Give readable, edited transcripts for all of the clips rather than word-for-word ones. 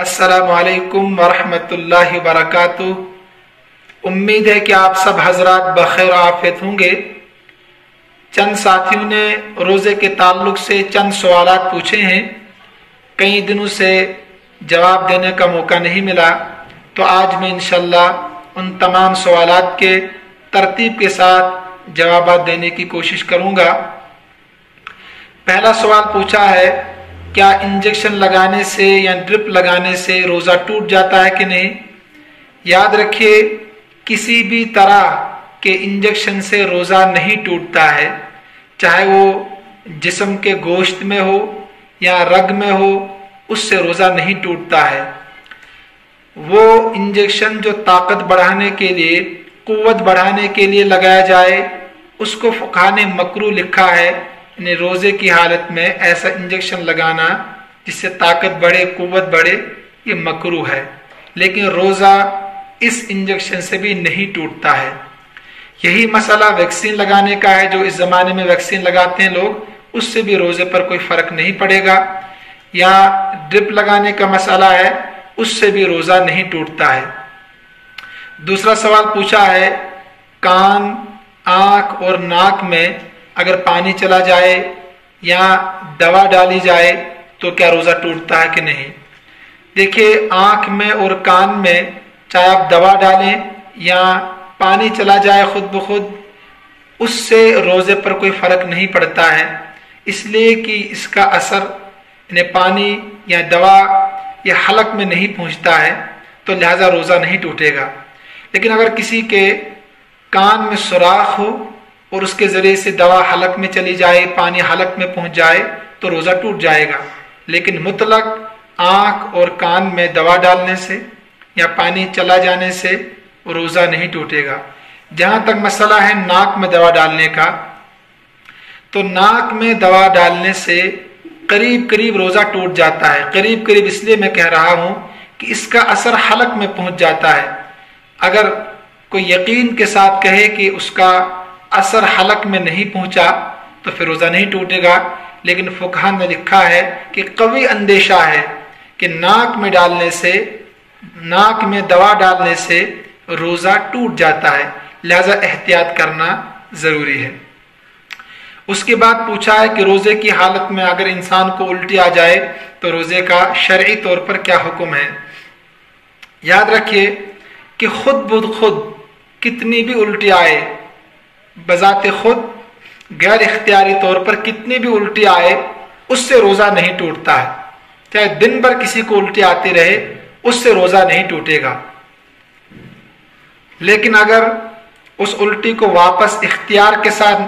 अस्सलामु अलैकुम वरहमतुल्लाहि वबरकातुह। उम्मीद है कि आप सब हजरात बखैर आफियत होंगे। चंद साथियों ने रोज़े के ताल्लुक से चंद सवालात पूछे हैं, कई दिनों से जवाब देने का मौका नहीं मिला, तो आज मैं इंशाअल्लाह उन तमाम सवालात के तरतीब के साथ जवाब देने की कोशिश करूँगा। पहला सवाल पूछा है, क्या इंजेक्शन लगाने से या ड्रिप लगाने से रोज़ा टूट जाता है कि नहीं। याद रखिए, किसी भी तरह के इंजेक्शन से रोज़ा नहीं टूटता है, चाहे वो जिस्म के गोश्त में हो या रग में हो, उससे रोज़ा नहीं टूटता है। वो इंजेक्शन जो ताकत बढ़ाने के लिए, कुव्वत बढ़ाने के लिए लगाया जाए, उसको फुक़हा ने मकरूह लिखा है। यानी रोज़े की हालत में ऐसा इंजेक्शन लगाना जिससे ताकत बढ़े, कुव्वत बढ़े, ये मकरूह है। लेकिन रोज़ा इस इंजेक्शन से भी नहीं टूटता है। यही मसला वैक्सीन लगाने का है, जो इस ज़माने में वैक्सीन लगाते हैं लोग, उससे भी रोज़े पर कोई फ़र्क नहीं पड़ेगा। या ड्रिप लगाने का मसला है, उससे भी रोज़ा नहीं टूटता है। दूसरा सवाल पूछा है, कान, आँख और नाक में अगर पानी चला जाए या दवा डाली जाए तो क्या रोज़ा टूटता है कि नहीं। देखिए, आँख में और कान में चाहे आप दवा डालें या पानी चला जाए खुद ब खुद, उससे रोज़े पर कोई फ़र्क नहीं पड़ता है, इसलिए कि इसका असर इन्हें पानी या दवा या हलक में नहीं पहुँचता है, तो लिहाजा रोज़ा नहीं टूटेगा। लेकिन अगर किसी के कान में सुराख हो और उसके ज़रिए से दवा हलक में चली जाए, पानी हलक में पहुँच जाए, तो रोज़ा टूट जाएगा। लेकिन मुतलक आँख और कान में दवा डालने से या पानी चला जाने से रोज़ा नहीं टूटेगा। जहाँ तक मसला है नाक में दवा डालने का, तो नाक में दवा डालने से करीब करीब रोज़ा टूट जाता है। करीब करीब इसलिए मैं कह रहा हूँ कि इसका असर हलक में पहुँच जाता है। अगर कोई यकीन के साथ कहे कि उसका असर हलक में नहीं पहुँचा तो फिर रोज़ा नहीं टूटेगा। लेकिन फुक़हा ने लिखा है कि कवी अंदेशा है कि नाक में डालने से, नाक में दवा डालने से रोज़ा टूट जाता है, लिहाजा एहतियात करना ज़रूरी है। उसके बाद पूछा है कि रोज़े की हालत में अगर इंसान को उल्टी आ जाए तो रोज़े का शरई तौर पर क्या हुक्म है। याद रखिए कि खुद ब खुद कितनी भी उल्टी आए, बजाते खुद गैर इख्तियारी तौर पर कितनी भी उल्टी आए, उससे रोज़ा नहीं टूटता है। चाहे दिन भर किसी को उल्टी आती रहे, उससे रोज़ा नहीं टूटेगा। लेकिन अगर उस उल्टी को वापस इख्तियार के साथ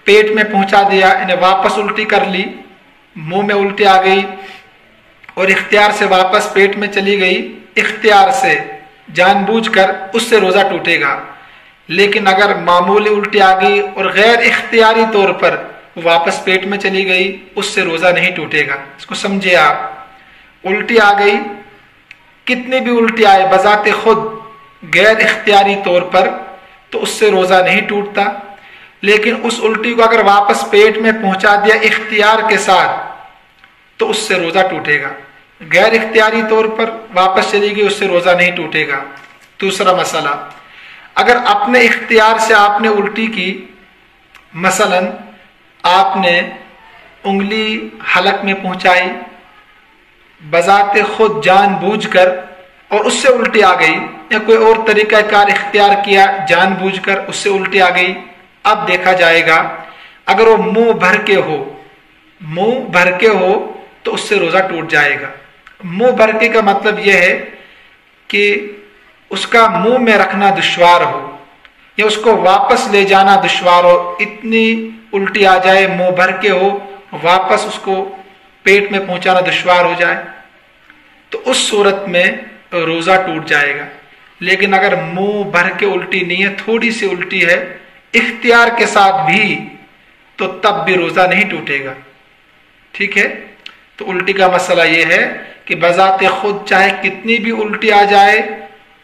पेट में पहुंचा दिया, इन्हें वापस उल्टी कर ली, मुंह में उल्टी आ गई और इख्तियार से वापस पेट में चली गई, इख्तियार से जानबूझकर, उससे रोज़ा टूटेगा। लेकिन अगर मामूली उल्टी आ गई और गैर इख्तियारी तौर पर वापस पेट में चली गई, उससे रोज़ा नहीं टूटेगा। इसको समझिए आप, उल्टी आ गई, कितनी भी उल्टी आए बजाते खुद गैर इख्तियारी तौर पर, तो उससे रोज़ा नहीं टूटता। लेकिन उस उल्टी को अगर वापस पेट में पहुंचा दिया इख्तियार के साथ, तो उससे रोज़ा टूटेगा। गैर इख्तियारी तौर पर वापस चली गई, उससे रोज़ा नहीं टूटेगा। दूसरा मसला, अगर अपने इख्तियार से आपने उल्टी की, मसलन आपने उंगली हलक में पहुंचाई बजाते खुद जानबूझकर और उससे उल्टी आ गई, या कोई और तरीक़ाकार इख्तियार किया जानबूझकर, उससे उल्टी आ गई, अब देखा जाएगा अगर वो मुंह भर के हो, मुंह भर के हो, तो उससे रोज़ा टूट जाएगा। मुंह भर के का मतलब यह है कि उसका मुंह में रखना दुश्वार हो या उसको वापस ले जाना दुश्वार हो। इतनी उल्टी आ जाए, मुंह भर के हो, वापस उसको पेट में पहुंचाना दुश्वार हो जाए, तो उस सूरत में रोज़ा टूट जाएगा। लेकिन अगर मुंह भर के उल्टी नहीं है, थोड़ी सी उल्टी है इख्तियार के साथ भी, तो तब भी रोज़ा नहीं टूटेगा। ठीक है, तो उल्टी का मसला यह है कि बजाते खुद चाहे कितनी भी उल्टी आ जाए,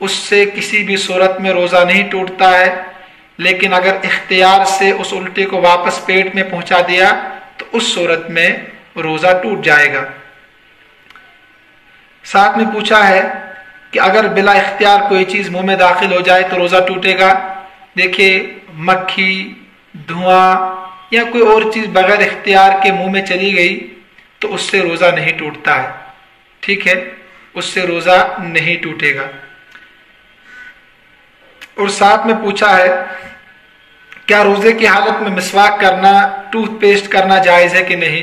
उससे किसी भी सूरत में रोज़ा नहीं टूटता है। लेकिन अगर इख्तियार से उस उल्टी को वापस पेट में पहुंचा दिया, तो उस सूरत में रोज़ा टूट जाएगा। साथ में पूछा है कि अगर बिला इख्तियार कोई चीज मुंह में दाखिल हो जाए तो रोजा टूटेगा। देखिए, मक्खी, धुआं या कोई और चीज बगैर इख्तियार के मुंह में चली गई तो उससे रोजा नहीं टूटता है। ठीक है, उससे रोजा नहीं टूटेगा। और साथ में पूछा है क्या रोजे की हालत में मिसवाक करना, टूथपेस्ट करना जायज है कि नहीं।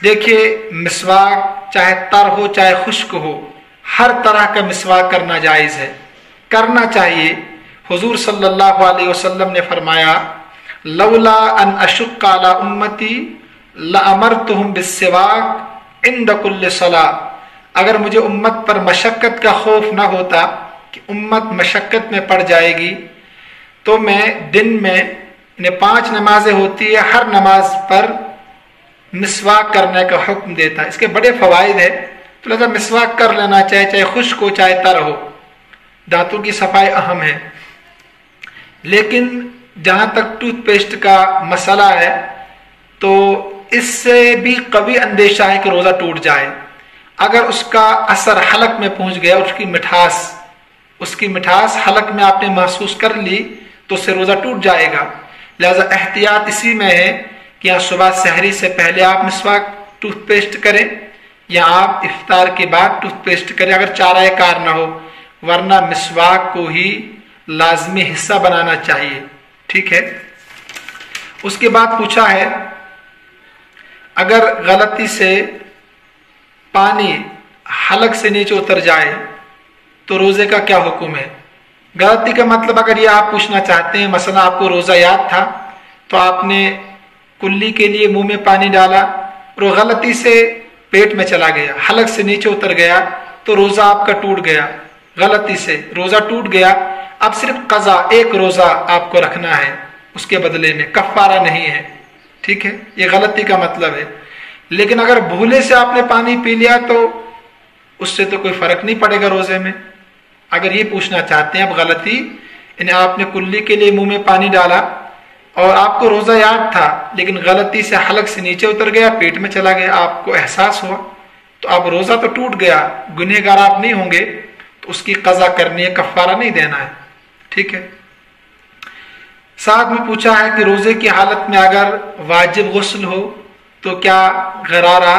देखिए, मिसवाक चाहे तर हो चाहे खुश्क हो, हर तरह का मिसवाक करना जायज है, करना चाहिए। हुजूर सल्लल्लाहु अलैहि वसल्लम ने फरमाया, लौला अन अशुक्का अला उम्मती लअमरतुहुम बिस्सिवाक इंद कुल्लि सलाह। अगर मुझे उम्मत पर मशक्कत का खौफ न होता कि उम्मत मशक्कत में पड़ जाएगी तो मैं दिन में 5 नमाजें होती है, हर नमाज पर मिसवाक करने का हुक्म देता है। इसके बड़े फवाइद है, तो लिहाजा मिसवाक कर लेना चाहिए, चाहे खुश्क हो चाहे तर हो। दांतों की सफाई अहम है। लेकिन जहां तक टूथपेस्ट का मसला है तो इससे भी कभी अंदेशा है कि रोजा टूट जाए। अगर उसका असर हलक में पहुंच गया, उसकी मिठास हलक में आपने महसूस कर ली तो उससे रोजा टूट जाएगा। लिहाजा एहतियात इसी में है कि या सुबह सहरी से पहले आप मिसवाक टूथपेस्ट करें या आप इफ्तार के बाद टूथपेस्ट करें, अगर चाराए कार ना हो, वरना मिसवाक को ही लाजमी हिस्सा बनाना चाहिए। ठीक है। उसके बाद पूछा है अगर गलती से पानी हलक से नीचे उतर जाए तो रोजे का क्या हुक्म है। गलती का मतलब अगर ये आप पूछना चाहते हैं, मसला आपको रोजा याद था तो आपने कुल्ली के लिए मुंह में पानी डाला और गलती से पेट में चला गया, हलक से नीचे उतर गया तो रोजा आपका टूट गया। गलती से रोजा टूट गया, अब सिर्फ कज़ा, एक रोजा आपको रखना है, उसके बदले में कफ़ारा नहीं है। ठीक है, ये गलती का मतलब है। लेकिन अगर भूले से आपने पानी पी लिया तो उससे तो कोई फर्क नहीं पड़ेगा रोजे में। अगर ये पूछना चाहते हैं, अब गलती यानी आपने कुल्ली के लिए मुंह में पानी डाला और आपको रोजा याद था लेकिन गलती से हलक से नीचे उतर गया, पेट में चला गया, आपको एहसास हुआ, तो अब रोजा तो टूट गया, गुनहगार आप नहीं होंगे, तो उसकी कज़ा करनी है, कफ़ारा नहीं देना है। ठीक है। साथ में पूछा है कि रोजे की हालत में अगर वाजिब गुस्ल हो तो क्या गरारा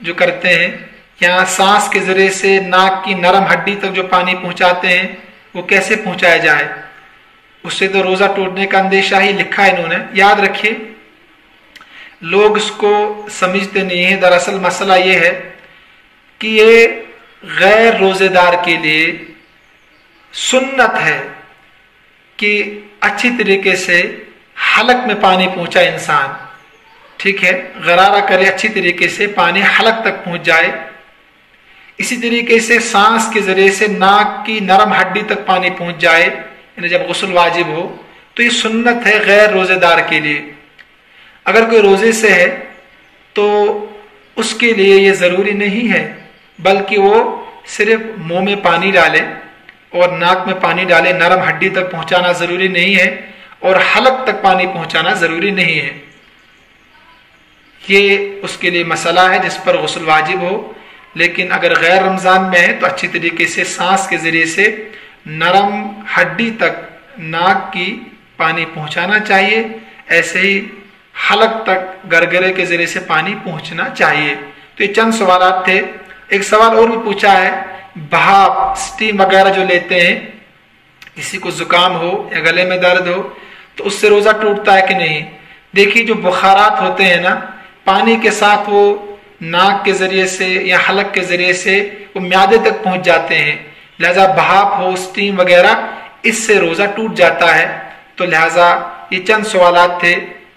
जो करते हैं या सांस के जरिए से नाक की नरम हड्डी तक जो पानी पहुंचाते हैं वो कैसे पहुंचाया जाए, उससे तो रोजा टूटने का अंदेशा ही लिखा है इन्होंने। याद रखिए, लोग इसको समझते नहीं है। दरअसल मसला ये है कि ये गैर रोजेदार के लिए सुन्नत है कि अच्छी तरीके से हलक में पानी पहुंचाए इंसान। ठीक है, गरारा करे, अच्छी तरीके से पानी हलक तक पहुंच जाए। इसी तरीके से सांस के जरिए से नाक की नरम हड्डी तक पानी पहुंच जाए, यानी जब गुस्ल वाजिब हो, तो ये सुन्नत है गैर रोजेदार के लिए। अगर कोई रोजे से है तो उसके लिए ये जरूरी नहीं है, बल्कि वो सिर्फ मुंह में पानी डाले और नाक में पानी डाले, नरम हड्डी तक पहुंचाना जरूरी नहीं है और हलक तक पानी पहुंचाना जरूरी नहीं है। ये उसके लिए मसला है जिस पर गुस्ल वाजिब हो। लेकिन अगर गैर रमजान में है तो अच्छी तरीके से सांस के जरिए से नरम हड्डी तक नाक की पानी पहुंचाना चाहिए, ऐसे ही हलक तक गरगरे के जरिए से पानी पहुंचना चाहिए। तो ये चंद सवाल थे। एक सवाल और भी पूछा है, भाप, स्टीम वगैरह जो लेते हैं, किसी को जुकाम हो या गले में दर्द हो तो उससे रोजा टूटता है कि नहीं। देखिए, जो बुखारात होते हैं ना, पानी के साथ वो नाक के जरिए से या हलक के जरिए से वो म्यादे तक पहुंच जाते हैं। लिहाजा भाप हो, स्टीम वगैरह, इससे रोजा टूट जाता है। तो लिहाजा ये चंद सवालात थे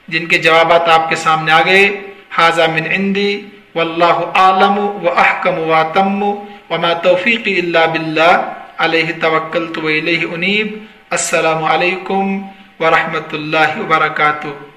जिनके जवाबात आपके सामने आ गए। हाजा मिन इंदी वल्लाहु आलमु व अहकमु व अतम्मु व मा तौफीकी इल्ला बिल्लाह अलैहि तवक्कलतु व इलैहि उनीब। अस्सलामु अलैकुम व रहमतुल्लाहि व बरकातुहू।